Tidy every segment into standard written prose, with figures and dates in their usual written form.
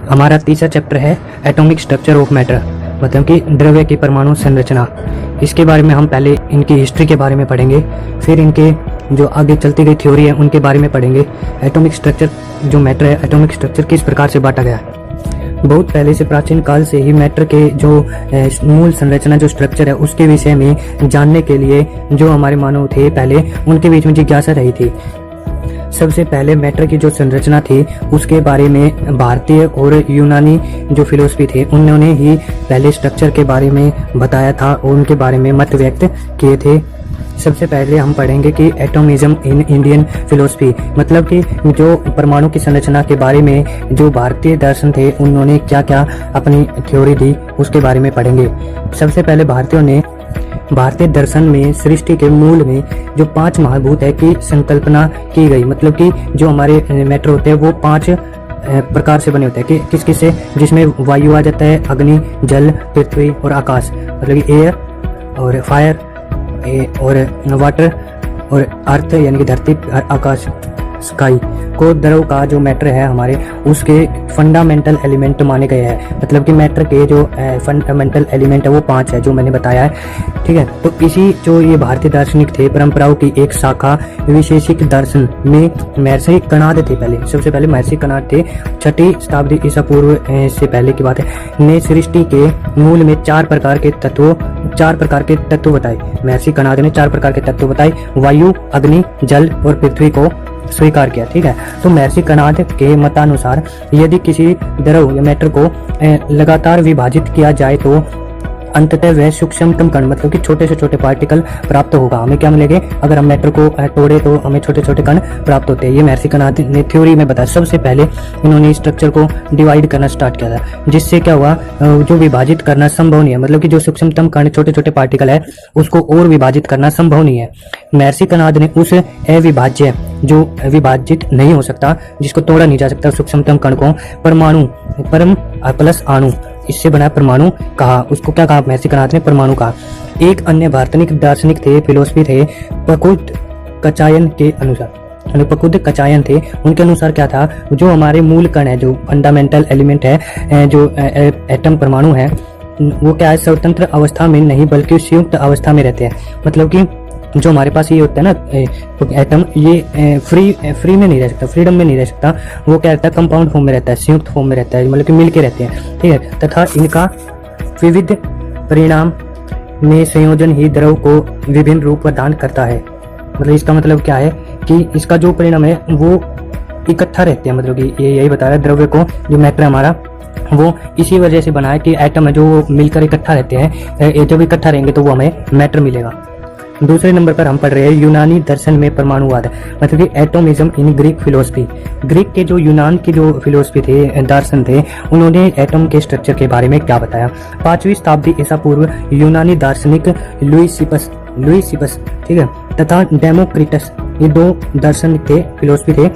हमारा तीसरा चैप्टर है एटॉमिक स्ट्रक्चर ऑफ मैटर, मतलब कि द्रव्य की परमाणु संरचना। इसके बारे में हम पहले इनकी हिस्ट्री के बारे में पढ़ेंगे, फिर इनके जो आगे चलती गई थ्योरी है उनके बारे में पढ़ेंगे। एटॉमिक स्ट्रक्चर जो मैटर है, एटॉमिक स्ट्रक्चर किस प्रकार से बांटा गया है। बहुत पहले से प्राचीन काल से ही मैटर के जो मूल संरचना जो स्ट्रक्चर है उसके विषय में जानने के लिए जो हमारे मानव थे पहले उनके बीच में जिज्ञासा रही थी। सबसे पहले मैटर की जो संरचना थी उसके बारे में भारतीय और यूनानी जो फिलोसफी थे उन्होंने ही पहले स्ट्रक्चर के बारे में बताया था और उनके बारे में मत व्यक्त किए थे। सबसे पहले हम पढ़ेंगे कि एटॉमिज्म इन इंडियन फिलोसफी, मतलब कि जो परमाणु की संरचना के बारे में जो भारतीय दर्शन थे उन्होंने क्या क्या अपनी थ्योरी दी उसके बारे में पढ़ेंगे। सबसे पहले भारतीयों ने भारतीय दर्शन में सृष्टि के मूल में जो 5 महाभूत है की संकल्पना की गई, मतलब कि जो हमारे मैटर होते हैं वो 5 प्रकार से बने होते हैं कि किस किस से, जिसमें वायु आ जाता है, अग्नि, जल, पृथ्वी और आकाश, मतलब कि एयर और फायर और वाटर और अर्थ यानी कि धरती, आकाश, स्काई को द्रव का जो मैटर है हमारे उसके फंडामेंटल एलिमेंट माने गए हैं। मतलब कि मैटर के जो फंडामेंटल एलिमेंट है वो 5 है जो मैंने बताया है, ठीक है। तो इसी जो ये भारतीय दार्शनिक थे परंपराओं की एक शाखा विशेषिक दर्शन में महर्षि कणाद थे। पहले सबसे पहले महर्षि कणाद थे, 6वीं शताब्दी ईसा पूर्व से पहले की बात है, ने सृष्टि के मूल में 4 प्रकार के तत्व बताए। महर्षि कणाद ने 4 प्रकार के तत्व बताए, वायु, अग्नि, जल और पृथ्वी को स्वीकार किया, ठीक है। तो महर्षि कणाद के मतानुसार यदि किसी द्रव या मैटर को लगातार विभाजित किया जाए तो अंततः वह सूक्ष्मतम कण, मतलब कि छोटे से छोटे पार्टिकल प्राप्त होगा। हमें क्या मिलेंगे अगर हम मैटर को तोड़े तो हमें छोटे छोटे कण प्राप्त होते हैं। ये महर्षि कणाद ने थ्योरी में बताया। सबसे पहले इन्होंने स्ट्रक्चर को डिवाइड करना स्टार्ट किया था, जिससे क्या हुआ जो विभाजित करना संभव नहीं है, मतलब कि जो सूक्ष्मतम कण छोटे छोटे पार्टिकल है उसको और विभाजित करना संभव नहीं है। महर्षि कणाद ने उस अविभाज्य जो विभाजित नहीं हो सकता, जिसको तोड़ा नहीं जा सकता, सूक्ष्मतम कण को परमाणु परम प्लस अणु, इससे बना परमाणु कहा। उसको क्या कहा महर्षि कणाद ने? परमाणु कहा। एक अन्य भारतीय दार्शनिक थे, फिलोसफी थे, प्रकुद कचायन के अनुसार, प्रकुद कचायन थे, उनके अनुसार क्या था, जो हमारे मूल कण है, जो फंडामेंटल एलिमेंट है, जो एटम परमाणु है, वो क्या है स्वतंत्र अवस्था में नहीं बल्कि संयुक्त अवस्था में रहते हैं। मतलब कि जो हमारे पास ये होता है ना एटम, ये फ्री में नहीं रह सकता, फ्रीडम में नहीं रह सकता, वो क्या रहता है कंपाउंड फॉर्म में रहता है, संयुक्त फॉर्म में रहता है, मतलब कि मिलके रहते हैं, ठीक है। तथा इनका विविध परिणाम में संयोजन ही द्रव को विभिन्न रूप प्रदान करता है। मतलब इसका मतलब क्या है कि इसका जो परिणाम है वो इकट्ठा रहते हैं, मतलब कि ये यही बता रहा है द्रव्य को जो मैटर हमारा वो इसी वजह से बना है कि एटम है जो मिलकर इकट्ठा रहते हैं, जब इकट्ठा रहेंगे तो वो हमें मैटर मिलेगा। दूसरे नंबर पर हम पढ़ रहे हैं यूनानी दर्शन में परमाणुवाद, मतलब कि एटोमिज्म इन ग्रीक फिलोसफी। ग्रीक के जो यूनान की जो फिलोसफी थे, दर्शन थे, उन्होंने एटम के स्ट्रक्चर के बारे में क्या बताया। 5वीं शताब्दी ईसा पूर्व यूनानी दार्शनिक लुइसिपस, ठीक है, तथा डेमोक्रिटस, ये 2 दार्शनिक थे, फिलोसफी थे,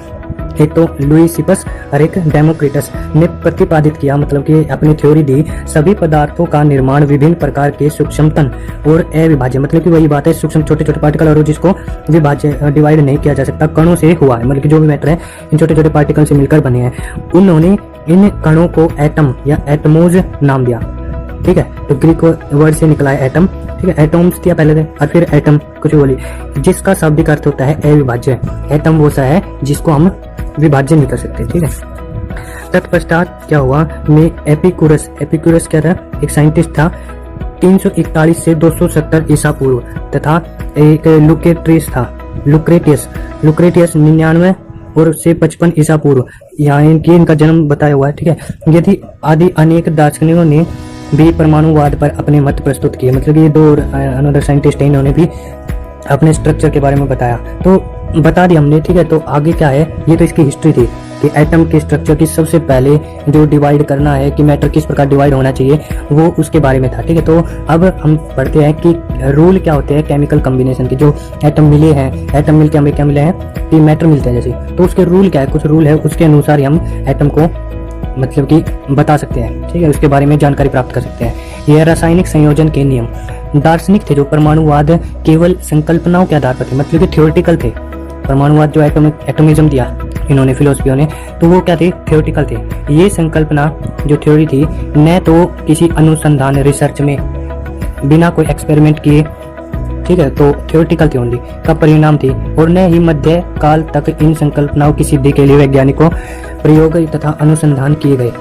एक तो लुइसिपस और एक डेमोक्रिटस ने प्रतिपादित किया, मतलब कि अपनी थ्योरी दी, सभी पदार्थों का निर्माण विभिन्न प्रकार के सूक्ष्मतम और अविभाज्य, मतलब कि वही बात है सूक्ष्म छोटे छोटे पार्टिकल और जिसको विभाज्य डिवाइड नहीं किया जा सकता कणों से हुआ है, मतलब कि जो भी मैटर है इन छोटे छोटे पार्टिकल से मिलकर बने हैं। उन्होंने इन कणों को एटम या एटमोज नाम दिया, ठीक है। तो ग्रीक वर्ड से निकला है एटम, ठीक है, एटम्स दिया पहले थे और फिर एटम कुछ बोली, जिसका शाब्दिक अर्थ होता है अविभाज्य। एटम वो सा है जिसको हम विभाज्य नहीं कर सकते, ठीक है। तत्पश्चात क्या हुआ में एपिकुरस क्या था, एक साइंटिस्ट था, 341 से 270 ईसा पूर्व, तथा एक लुक्रेटियस 99 और से 55 ईसा पूर्व, यहाँ इनका जन्म बताया हुआ है, ठीक है। यदि आदि अनेक दार्शनिकों ने भी परमाणुवाद पर अपने मत प्रस्तुत किए, मतलब ये 2 अनदर साइंटिस्ट हैं, इन्होंने भी अपने स्ट्रक्चर के बारे में बताया, तो बता दिया हमने, ठीक है। तो आगे क्या है, ये तो इसकी हिस्ट्री थी कि एटम के स्ट्रक्चर की सबसे पहले जो डिवाइड करना है कि मैटर किस प्रकार डिवाइड होना चाहिए वो उसके बारे में था, ठीक है। तो अब हम पढ़ते हैं कि रूल क्या होते हैं केमिकल कॉम्बिनेशन के। जो एटम मिले हैं, एटम मिलके हमें क्या मिले हैं कि मैटर मिलते हैं जैसे, तो उसके रूल क्या है, कुछ रूल है, उसके अनुसार ही हम एटम को मतलब कि बता सकते हैं, ठीक है, उसके बारे में जानकारी प्राप्त कर सकते हैं। यह रासायनिक संयोजन के नियम दार्शनिक थे जो परमाणुवाद केवल संकल्पनाओं के आधार पर थे, मतलब कि थ्योरेटिकल थे। परमाणुवाद जो एटोमिज्म दिया इन्होंने फिलोसफियों ने, तो वो क्या थे, थियोरटिकल थे। ये संकल्पना जो थ्योरी थी न तो किसी अनुसंधान रिसर्च में बिना कोई एक्सपेरिमेंट किए, ठीक है, तो थियोरटिकल थी ओनली का परिणाम थी, और न ही मध्य काल तक इन संकल्पनाओं की सिद्धि के लिए वैज्ञानिकों प्रयोग तथा अनुसंधान किए गए,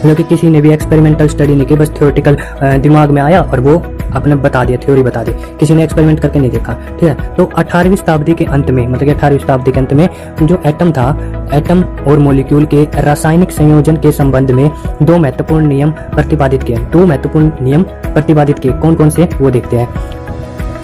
क्योंकि किसी ने भी एक्सपेरिमेंटल स्टडी नहीं की, बस थियोरटिकल दिमाग में आया और वो अपने बता दिया, थ्योरी बता दी, किसी ने एक्सपेरिमेंट करके नहीं देखा, ठीक है। तो 18वीं शताब्दी के अंत में, मतलब 18वीं शताब्दी के अंत में जो एटम था, एटम और मॉलिक्यूल के रासायनिक संयोजन के संबंध में दो महत्वपूर्ण नियम प्रतिपादित किए। दो महत्वपूर्ण नियम प्रतिपादित किए, कौन कौन से वो देखते हैं।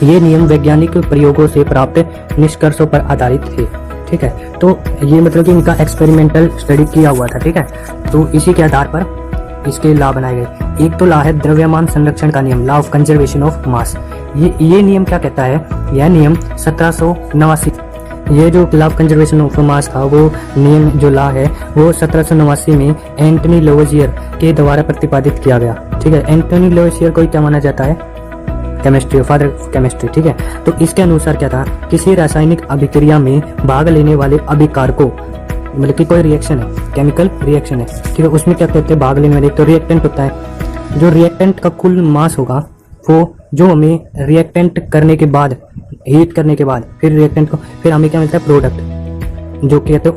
ये नियम वैज्ञानिक प्रयोगों से प्राप्त निष्कर्षों पर आधारित थे, ठीक है। तो ये मतलब कि इनका एक्सपेरिमेंटल स्टडी किया हुआ था, ठीक है। तो इसी के आधार पर इसके लॉ बनाए गए। एक तो लॉ है द्रव्यमान संरक्षण का नियम, law of conservation of mass. ये नियम क्या कहता है, यह नियम 1789, ये जो law of conservation of mass था, वो नियम जो लॉ है वो 1789 में एंटनी लेवोजियर के द्वारा प्रतिपादित किया गया, ठीक है। एंटनी लेवोजियर को क्या माना जाता है, केमिस्ट्री, फादर ऑफ केमिस्ट्री, ठीक है। तो इसके अनुसार क्या था, किसी रासायनिक अभिक्रिया में भाग लेने वाले अभिकारकों, मतलब कि कोई रिएक्शन है, केमिकल रिएक्शन है, ठीक है, उसमें क्या कहते हैं भाग लेने वाले, तो रिएक्टेंट होता है। जो रिएक्टेंट का कुल मास होगा वो जो हमें रिएक्टेंट करने के बाद, हीट करने के बाद फिर रिएक्टेंट को, फिर हमें क्या मिलता है, प्रोडक्ट, जो कहते हैं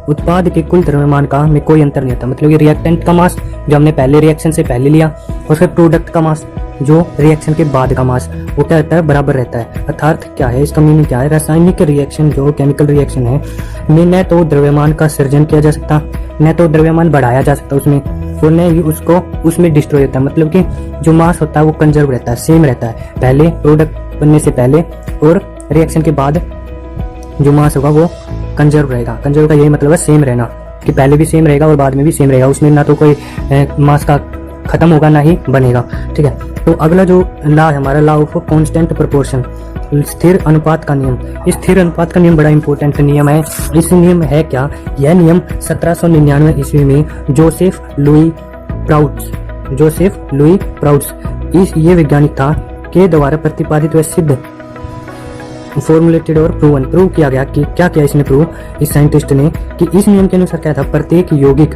उत्पाद के कुल द्रव्यमान का में कोई अंतर नहीं होता। मतलब कि रिएक्टेंट का मास जो हमने पहले रिएक्शन से पहले लिया, और फिर प्रोडक्ट का मास जो रिएक्शन के बाद का मास, वो क्या रहता है, बराबर रहता है। अर्थात क्या है, इसका मीनिंग क्या है, रासायनिक रिएक्शन जो केमिकल रिएक्शन है में न तो द्रव्यमान का सृजन किया जा सकता, न तो द्रव्यमान बढ़ाया जा सकता उसमें, और न ही उसको उसमें डिस्ट्रॉय होता है। मतलब कि जो मास होता है वो कंजर्व रहता है, सेम रहता है, पहले प्रोडक्ट बनने से पहले और रिएक्शन के बाद जो मास होगा वो कंजर्व रहेगा। कंजर्व का यही मतलब है सेम रहना, कि पहले भी सेम रहेगा और बाद में भी सेम रहेगा, उसमें ना तो कोई मास का खत्म होगा ना ही बनेगा, ठीक है। तो अगला जो लॉ है हमारा, लॉ ऑफ कांस्टेंट प्रोपोर्शन, स्थिर अनुपात का नियम। इस स्थिर अनुपात का नियम बड़ा इंपॉर्टेंट नियम है। इस नियम है क्या, यह नियम 1799 ईस्वी में जोसेफ लुई प्राउड्स ये वैज्ञानिक था के द्वारा प्रतिपादित व सिद्ध, फॉर्मुलेटेड और प्रूव किया गया। कि क्या किया इसने प्रूव, इस साइंटिस्ट ने, कि इस नियम के अनुसार क्या था, प्रत्येक यौगिक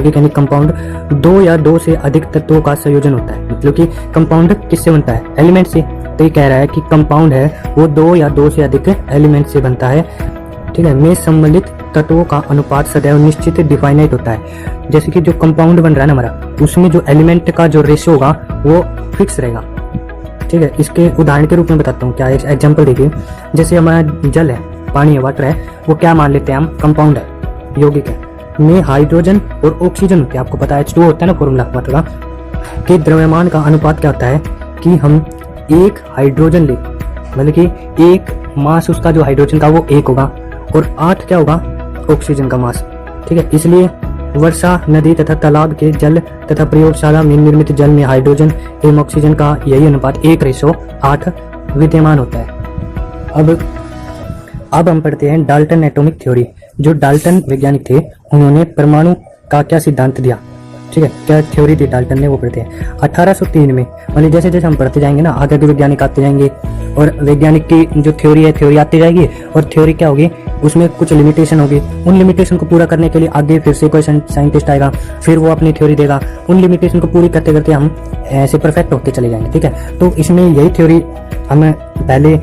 यानी कंपाउंड दो या दो से अधिक तत्वों का संयोजन होता है। मतलब कि कंपाउंड किससे बनता है, एलिमेंट से। तो ये कह रहा है कि कंपाउंड है वो दो या दो से अधिक एलिमेंट से बनता है, ठीक है। में सम्मिलित तत्वों का अनुपात सदैव निश्चित डिफाइनाइट होता है। जैसे कि जो कंपाउंड बन रहा है ना हमारा, उसमें जो एलिमेंट का जो रेशियो होगा वो फिक्स रहेगा, ठीक है। इसके उदाहरण के रूप में बताता हूँ, क्या एग्जांपल देखिए। जैसे हमारा जल है, पानी है, वाटर है, वो क्या मान लेते हैं हम, कंपाउंड है, यौगिक है, में हाइड्रोजन और ऑक्सीजन होते हैं। आपको पता है H2O होता है ना फॉर्मूला वाटर का, कि द्रव्यमान का अनुपात क्या होता है, कि हम एक हाइड्रोजन ले, मतलब कि एक मास उसका जो हाइड्रोजन का वो 1 होगा, और 8 क्या होगा, ऑक्सीजन का मास, ठीक है। इसलिए वर्षा, नदी तथा तालाब के जल तथा प्रयोगशाला में निर्मित जल में हाइड्रोजन एवं ऑक्सीजन का यही अनुपात 1:8 विद्यमान होता है। अब हम पढ़ते हैं डाल्टन एटॉमिक थ्योरी। जो डाल्टन वैज्ञानिक थे, उन्होंने परमाणु का क्या सिद्धांत दिया, ठीक है, क्या थ्योरी थी डाल्टन ने, वो पढ़ते हैं 1803 में। मतलब जैसे जैसे हम पढ़ते जाएंगे ना, आगे के वैज्ञानिक आते जाएंगे, और वैज्ञानिक की जो थ्योरी है, थ्योरी आती जाएगी, और थ्योरी क्या होगी, उसमें कुछ लिमिटेशन होगी। उन लिमिटेशन को पूरा करने के लिए आगे फिर से कोई साइंटिस्ट आएगा, फिर वो अपनी थ्योरी देगा। उन लिमिटेशन को पूरी करते करते हम ऐसे परफेक्ट होते चले जाएंगे, ठीक है। तो इसमें यही थ्योरी हमें पहले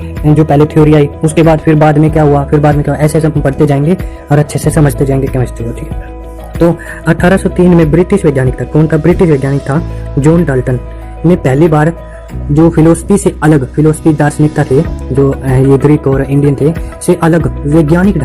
थ्योरी आई, उसके बाद फिर बाद में क्या हुआ, फिर बाद में क्या हुआ, ऐसे हम पढ़ते जाएंगे और अच्छे से समझते जाएंगे केमिस्ट्री को, ठीक है। तो 1803 में ब्रिटिश वैज्ञानिक था, कौन था, ब्रिटिश वैज्ञानिक था जॉन डाल्टन ने पहली बार जो फिलोसफी से अलग, फिलोसफी दार्शनिकता थे जो ये ग्रीक और इंडियन थे, से अलग वैज्ञानिक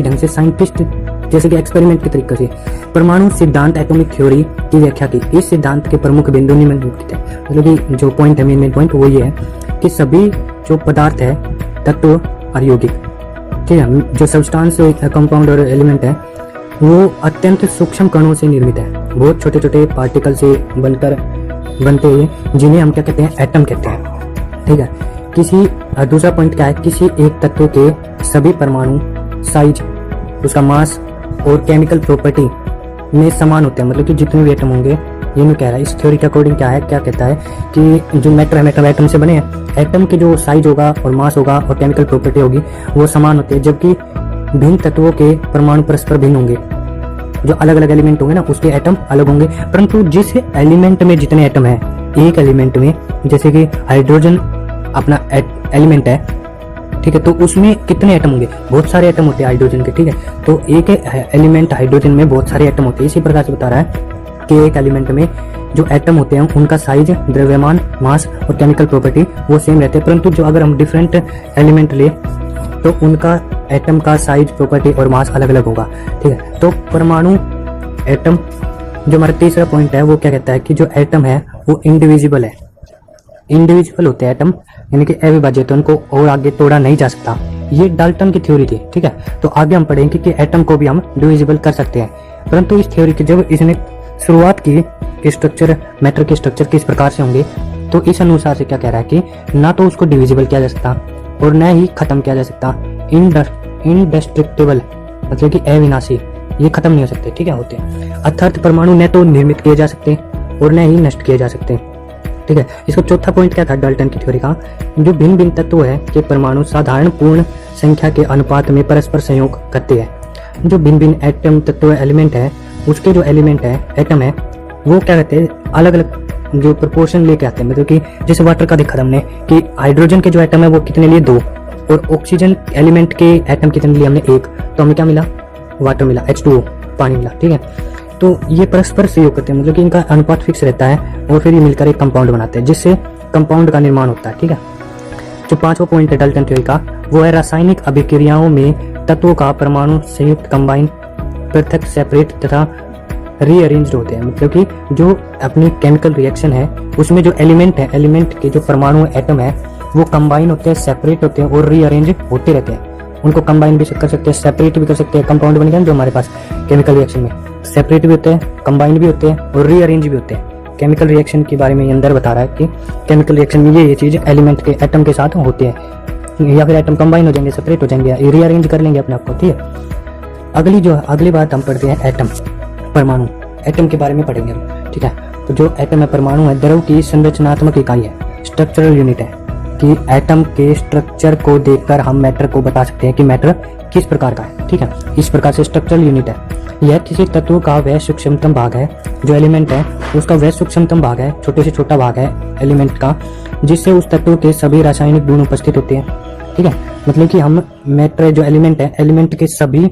ढंग से साइंटिस्ट जैसे कि एक्सपेरिमेंट के तरीके से परमाणु सिद्धांत एटॉमिक थ्योरी की व्याख्या की। इस सिद्धांत के प्रमुख बिंदु निम्नलिखित है। मतलब कि जो पॉइंट है, मेन पॉइंट वो ये है कि सभी जो पदार्थ है, तत्व और यौगिक, ठीक है, जो सब्सटेंस, कंपाउंड और एलिमेंट है, वो अत्यंत सूक्ष्म कणों से निर्मित है। बहुत छोटे छोटे पार्टिकल से बनते हैं, जिन्हें हम क्या कहते हैं, एटम कहते हैं, ठीक है। दूसरा पॉइंट क्या है, किसी एक तत्व के सभी परमाणु, साइज, उसका मास और केमिकल प्रॉपर्टी में समान होते हैं। मतलब कि जितने भी एटम होंगे ये नहीं कह रहा है। इस थ्योरी के अकॉर्डिंग क्या है, क्या कहता है कि जो मैटर है, मैटर एटम से बने हैं, एटम के जो साइज होगा और मास होगा और केमिकल प्रॉपर्टी होगी वो समान होते हैं, जबकि भिन्न तत्वों के परमाणु परस्पर भिन्न होंगे। जो अलग अलग एलिमेंट होंगे ना उसके एटम अलग होंगे, परंतु जिस एलिमेंट में जितने एटम है, एक एलिमेंट में जैसे कि हाइड्रोजन अपना एलिमेंट है, ठीक है, तो उसमें कितने एटम होंगे, बहुत सारे एटम होते हैं हाइड्रोजन के, ठीक है, तो एक एलिमेंट हाइड्रोजन में बहुत सारे एटम होते हैं। इसी प्रकार से बता रहा है कि एक एलिमेंट में जो एटम होते हैं उनका साइज, द्रव्यमान, मास और केमिकल प्रॉपर्टी वो सेम रहते हैं, परंतु जो अगर हम डिफरेंट एलिमेंट ले तो उनका एटम का साइज, प्रॉपर्टी और मास अलग अलग होगा, ठीक है। तो परमाणु एटम, जो हमारा तीसरा पॉइंट है, वो क्या कहता है कि जो एटम है वो इंडिविजिबल है, इंडिविजुअल होते हैं एटम, यानी कि अविभाज्य, तो उनको और आगे तोड़ा नहीं जा सकता। ये डाल्टन की थ्योरी थी, ठीक है। तो आगे हम पढ़ेंगे कि एटम को भी हम डिविजिबल कर सकते हैं, परंतु इस थ्योरी की जब इसने शुरुआत की कि स्ट्रक्चर, मैटर के स्ट्रक्चर किस प्रकार से होंगे, तो इस अनुसार से क्या कह रहा है कि ना तो उसको डिविजिबल किया जा सकता और न ही खत्म किया जा सकता। इनडेस्ट्रक्टिबल मतलब कि अविनाशी, ये खत्म नहीं हो सकते, ठीक है, होते हैं। अर्थात परमाणु न तो निर्मित किए जा सकते और न ही नष्ट किए जा सकते, ठीक है। इसका चौथा पॉइंट क्या था डाल्टन की थ्योरी का, जो भिन्न भिन्न तत्व है कि परमाणु साधारण पूर्ण संख्या के अनुपात में परस्पर संयोग करते हैं। जो भिन्न भिन्न एटम तत्व एलिमेंट है, उसके जो एलिमेंट है, एटम है, वो क्या कहते हैं, अलग अलग जो प्रोपोर्शन लेके आते हैं। मतलब कि जैसे वाटर का देखा हमने कि हाइड्रोजन के जो एटम है वो कितने लिए 2 और ऑक्सीजन एलिमेंट के एटम कितने लिए हमने 1, तो हमें क्या मिला, वाटर मिला, H2O पानी मिला, ठीक है। तो ये परस्पर सहयोग करते हैं, मतलब कि इनका अनुपात फिक्स रहता है और फिर ये मिलकर एक कंपाउंड बनाते हैं, जिससे कंपाउंड का निर्माण होता है, ठीक है। जो पांचवा पॉइंट है डाल्टन थ्योरी का, वो है रासायनिक अभिक्रियाओं में तत्वों का परमाणु संयुक्त, कंबाइन, पृथक, सेपरेट तथा रीअरेंज्ड होते हैं। मतलब कि जो अपनी केमिकल रिएक्शन है उसमें जो एलिमेंट है, एलिमेंट के जो परमाणु एटम है वो कंबाइन होते हैं, सेपरेट होते हैं और रीअरेंज होते रहते हैं। उनको कंबाइन भी कर सकते हैं, सेपरेट भी कर सकते हैं, कंपाउंड बन गया जो हमारे पास केमिकल रिएक्शन में सेपरेट भी होते हैं, कंबाइन भी होते हैं और रीअरेंज भी होते हैं। केमिकल रिएक्शन के बारे में ये अंदर बता रहा है कि केमिकल रिएक्शन में ये चीज एलिमेंट के एटम के साथ होते हैं, या फिर एटम कंबाइन हो जाएंगे, सेपरेट हो जाएंगे, रीअरेंज कर लेंगे अपने आप को, ठीक है। अगली बात हम पढ़ते हैं एटम, परमाणु, एटम के बारे में पढ़ेंगे हम, ठीक है। तो जो एटम है, परमाणु है, द्रव की संरचनात्मक इकाई है, स्ट्रक्चरल यूनिट है, कि एटम के स्ट्रक्चर को देखकर हम मैटर को बता सकते हैं कि मैटर किस प्रकार का है, ठीक है। इस प्रकार से स्ट्रक्चरल यूनिट है, यह किसी तत्व का वह सूक्ष्मतम भाग है, जो एलिमेंट है उसका वह सूक्ष्मतम भाग है, छोटे से छोटा भाग है एलिमेंट का, जिससे उस तत्व के सभी रासायनिक गुण उपस्थित होते हैं, ठीक है। मतलब कि हम मैटर जो एलिमेंट है, एलिमेंट के सभी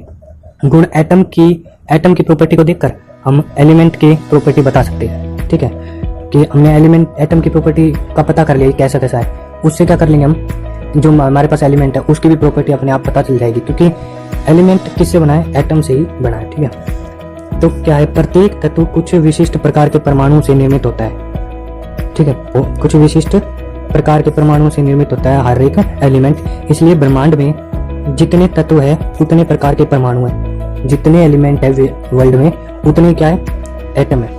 गुण एटम की प्रॉपर्टी को देखकर हम एलिमेंट की प्रॉपर्टी बता सकते हैं, ठीक है। कि हमने एलिमेंट एटम की प्रॉपर्टी का पता कर लिया कैसा कैसा है, उससे क्या कर लेंगे हम, जो हमारे पास एलिमेंट है उसकी भी प्रॉपर्टी अपने आप पता चल जाएगी, क्योंकि एलिमेंट किससे बना है, एटम से ही बना है, ठीक है। तो क्या है, प्रत्येक तत्व कुछ विशिष्ट प्रकार के परमाणु से निर्मित होता है, ठीक है। वो कुछ विशिष्ट प्रकार के परमाणु से निर्मित होता है हर एक एलिमेंट, इसलिए ब्रह्मांड में जितने तत्व है उतने प्रकार के परमाणु है, जितने एलिमेंट है वर्ल्ड में उतने क्या है, एटम है,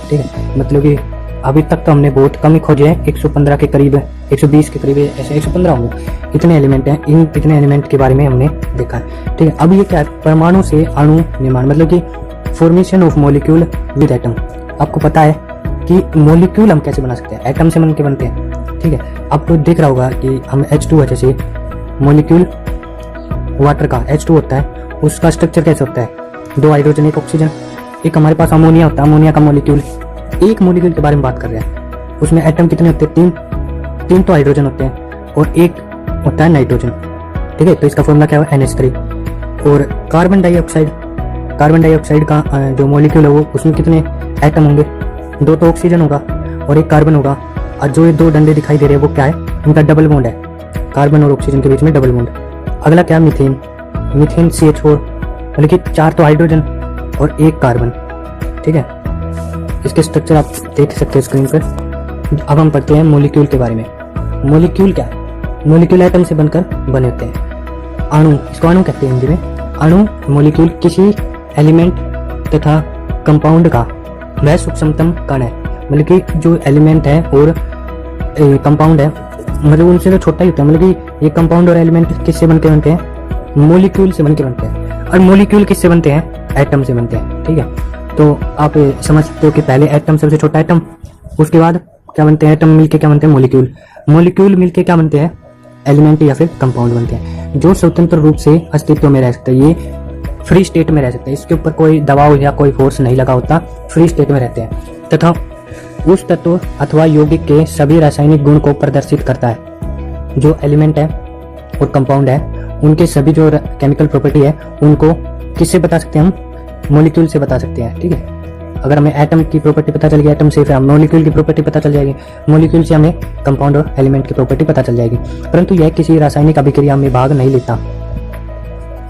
ठीक है। मतलब कि अभी तक तो हमने बहुत कम ही खोजे हैं, 115 के करीब, 120 के करीब, ऐसे 115 होंगे, इतने एलिमेंट हैं। इतने एलिमेंट के बारे में हमने देखा है, ठीक है। अब ये क्या है, परमाणु से अणु निर्माण, मतलब कि formation of molecule with atom. आपको पता है कि मॉलिक्यूल हम कैसे बना सकते हैं, एटम से बनके बनते हैं, ठीक है। आपको दिख रहा होगा कि हम H2 है, जैसे मॉलिक्यूल वाटर का H2 होता है, उसका स्ट्रक्चर कैसे होता है, 2 हाइड्रोजन, 1 ऑक्सीजन, एक हमारे पास अमोनिया होता है, अमोनिया का मॉलिक्यूल। एक मॉलिक्यूल के बारे में बात कर रहे हैं, उसमें एटम कितने होते हैं, 3 तो हाइड्रोजन होते हैं और 1 होता है नाइट्रोजन, ठीक है। तो इसका फॉर्मूला क्या है, NH3। और कार्बन डाइऑक्साइड का जो मॉलिक्यूल है वो, उसमें कितने एटम होंगे, 2 तो ऑक्सीजन होगा और 1 कार्बन होगा, और जो ये 2 डंडे दिखाई दे रहे हैं वो क्या है, इनका डबल बॉन्ड है, कार्बन और ऑक्सीजन के बीच में डबल बॉन्ड। अगला क्या है, मीथेन CH4, मतलब कि 4 तो हाइड्रोजन और 1 कार्बन, ठीक है। इसके स्ट्रक्चर आप देख सकते हैं स्क्रीन पर। अब हम पढ़ते हैं मॉलिक्यूल के बारे में। मॉलिक्यूल क्या है, मॉलिक्यूल एटम से बनकर बने होते हैं। अणु, इसको अणु कहते हैं हिंदी में। अणु, मॉलिक्यूल किसी एलिमेंट तथा कंपाउंड का वह सूक्ष्मतम कण है, मतलब कि जो एलिमेंट है और कंपाउंड है, मतलब उनसे तो छोटा ही होता है। मतलब कि ये कंपाउंड और एलिमेंट किससे बनके बनते हैं, मॉलिक्यूल से बनके बनते हैं। और मॉलिक्यूल किससे बनते हैं, एटम से बनते हैं। ठीक है, तो आप समझ सकते हो कि पहले एटम सबसे छोटा एटम, उसके बाद क्या बनते हैं, एटम मिलके क्या बनते हैं, मॉलिक्यूल, मॉलिक्यूल मिलके क्या बनते हैं, एलिमेंट या फिर कंपाउंड बनते हैं, जो स्वतंत्र रूप से अस्तित्व में रह सकते हैं। ये फ्री स्टेट में रह सकते हैं, इसके ऊपर कोई दबाव या कोई फोर्स नहीं लगा होता, फ्री स्टेट में रहते हैं, तथा उस तत्व अथवा यौगिक के सभी रासायनिक गुण को प्रदर्शित करता है। जो एलिमेंट है और कंपाउंड है, उनके सभी जो केमिकल प्रॉपर्टी है उनको किससे बता सकते हैं हम, मॉलिक्यूल से बता सकते हैं। ठीक है, अगर हमें एटम की प्रॉपर्टी पता चल गई, एटम से फिर हम मॉलिक्यूल की प्रॉपर्टी पता चल जाएगी, मॉलिक्यूल से हमें कंपाउंड और एलिमेंट की प्रॉपर्टी पता चल जाएगी। परंतु यह किसी रासायनिक अभिक्रिया में भाग नहीं लेता,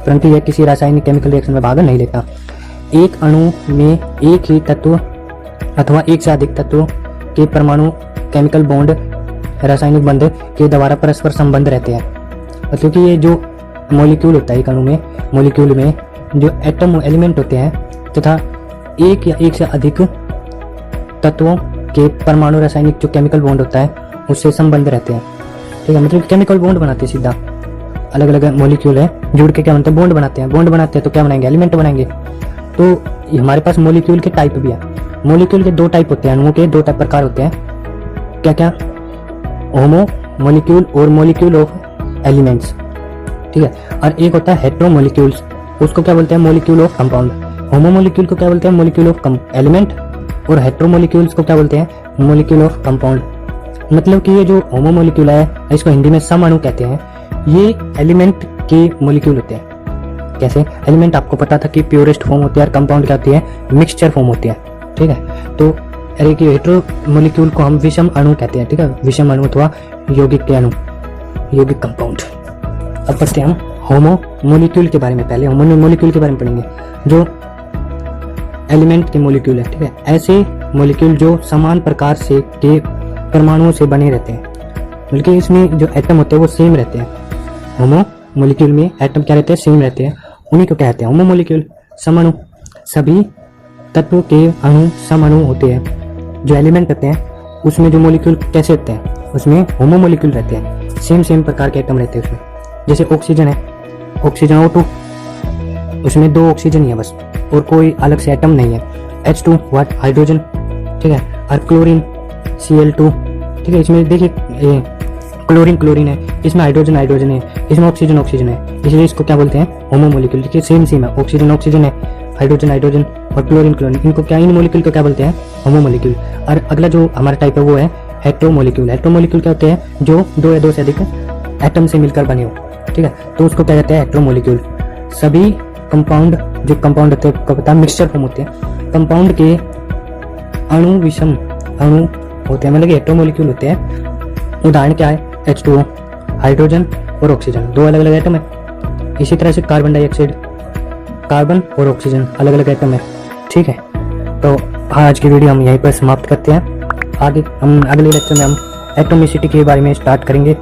परंतु यह किसी रासायनिक केमिकल रिएक्शन में भाग नहीं लेता। एक अणु में एक ही तत्व अथवा एक से अधिक तत्वों के परमाणु केमिकल बॉन्ड रासायनिक बंध के द्वारा परस्पर संबंध रहते हैं। क्योंकि ये जो मॉलिक्यूल होता है, एक अणु में, मॉलिक्यूल में जो एटम एलिमेंट होते हैं तथा एक या एक से अधिक तत्वों के परमाणु रासायनिक जो केमिकल बॉन्ड होता है उससे संबंध रहते हैं। ठीक है, मतलब केमिकल बॉन्ड बनाते हैं सीधा, अलग अलग मॉलिक्यूल है जुड़ के क्या बनते हैं, बॉन्ड बनाते हैं, बॉन्ड बनाते हैं तो क्या बनाएंगे, एलिमेंट बनाएंगे। तो हमारे पास मॉलिक्यूल के टाइप भी है, मॉलिक्यूल के दो टाइप होते हैं, अणुओं के दो टाइप प्रकार होते हैं, क्या क्या, होमो मॉलिक्यूल और मॉलिक्यूल ऑफ एलिमेंट्स। ठीक है, और एक होता है हेटेरो मॉलिक्यूल्स, उसको क्या बोलते हैं, molecule of compound. Homo molecule को क्या बोलते हैं, मॉलिक्यूल ऑफ एलिमेंट, और हेटेरो मॉलिक्यूल्स को क्या बोलते हैं, मॉलिक्यूल ऑफ कंपाउंड। मतलब कि ये जो होमो मॉलिक्यूल है, इसको हिंदी में सम अणु कहते हैं, ये एलिमेंट के मॉलिक्यूल होते हैं। कैसे, एलिमेंट आपको पता था कि प्योरेस्ट फॉर्म होती है और कंपाउंड क्या होती है, मिक्सचर फॉर्म होती है। ठीक है, तो हेटेरो मॉलिक्यूल को हम विषम अणु कहते हैं। ठीक है, विषम अणु अथवा यौगिक के अणु, यौगिक कंपाउंड। अब पढ़ते हैं हम होमो मॉलिक्यूल के बारे में। पहले होमो मॉलिक्यूल के बारे में पढ़ेंगे, जो एलिमेंट के मॉलिक्यूल है। ठीक है, ऐसे मॉलिक्यूल जो समान प्रकार से के परमाणुओं से बने रहते हैं, बल्कि इसमें जो एटम होते हैं वो सेम रहते हैं। होमो मॉलिक्यूल में एटम क्या रहते हैं, सेम रहते हैं, उन्हीं को कहते हैं होमो मॉलिक्यूल, समअणु। सभी तत्वों के अणु समअणु होते हैं। जो एलिमेंट होते हैं उसमें जो मॉलिक्यूल कैसे होते हैं, उसमें होमो मॉलिक्यूल रहते हैं, सेम सेम प्रकार के एटम रहते हैं उसमें। जैसे ऑक्सीजन है, ऑक्सीजन O2, उसमें दो ऑक्सीजन ही है बस, और कोई अलग से एटम नहीं है। H2 what, hydrogen. ठीक है, और क्लोरीन Cl2। ठीक है, इसमें देखिए क्लोरीन है, इसमें हाइड्रोजन है, इसमें ऑक्सीजन है, इसलिए इसको क्या बोलते हैं, होमो मॉलिक्यूल। देखिए सेम सेम है, ऑक्सीजन है, हाइड्रोजन और क्लोरीन, इनको क्या, इन मॉलिक्यूल को क्या बोलते हैं, होमो मॉलिक्यूल। और अगला जो हमारा टाइप है वो है हेटेरो मॉलिक्यूल। हेटेरो मॉलिक्यूल क्या होते हैं, जो दो या दो से अधिक एटम से मिलकर बने हो। ठीक है, तो उसको क्या कहते हैं, हेटेरो मॉलिक्यूल। सभी कंपाउंड, जो कंपाउंड होते हैं पता है मिक्सचर फॉर्म होते हैं, कंपाउंड के अणु विषम अणु होते हैं, मतलब हेटेरो मॉलिक्यूल होते हैं। उदाहरण क्या है, H2O, हाइड्रोजन और ऑक्सीजन, दो अलग अलग एटम है। इसी तरह से कार्बन डाइऑक्साइड, कार्बन और ऑक्सीजन अलग अलग एटम है। ठीक है, तो आज की वीडियो हम यहीं पर समाप्त करते हैं। आगे हम अगले लेक्चर में हम एटॉमिसिटी के बारे में स्टार्ट करेंगे।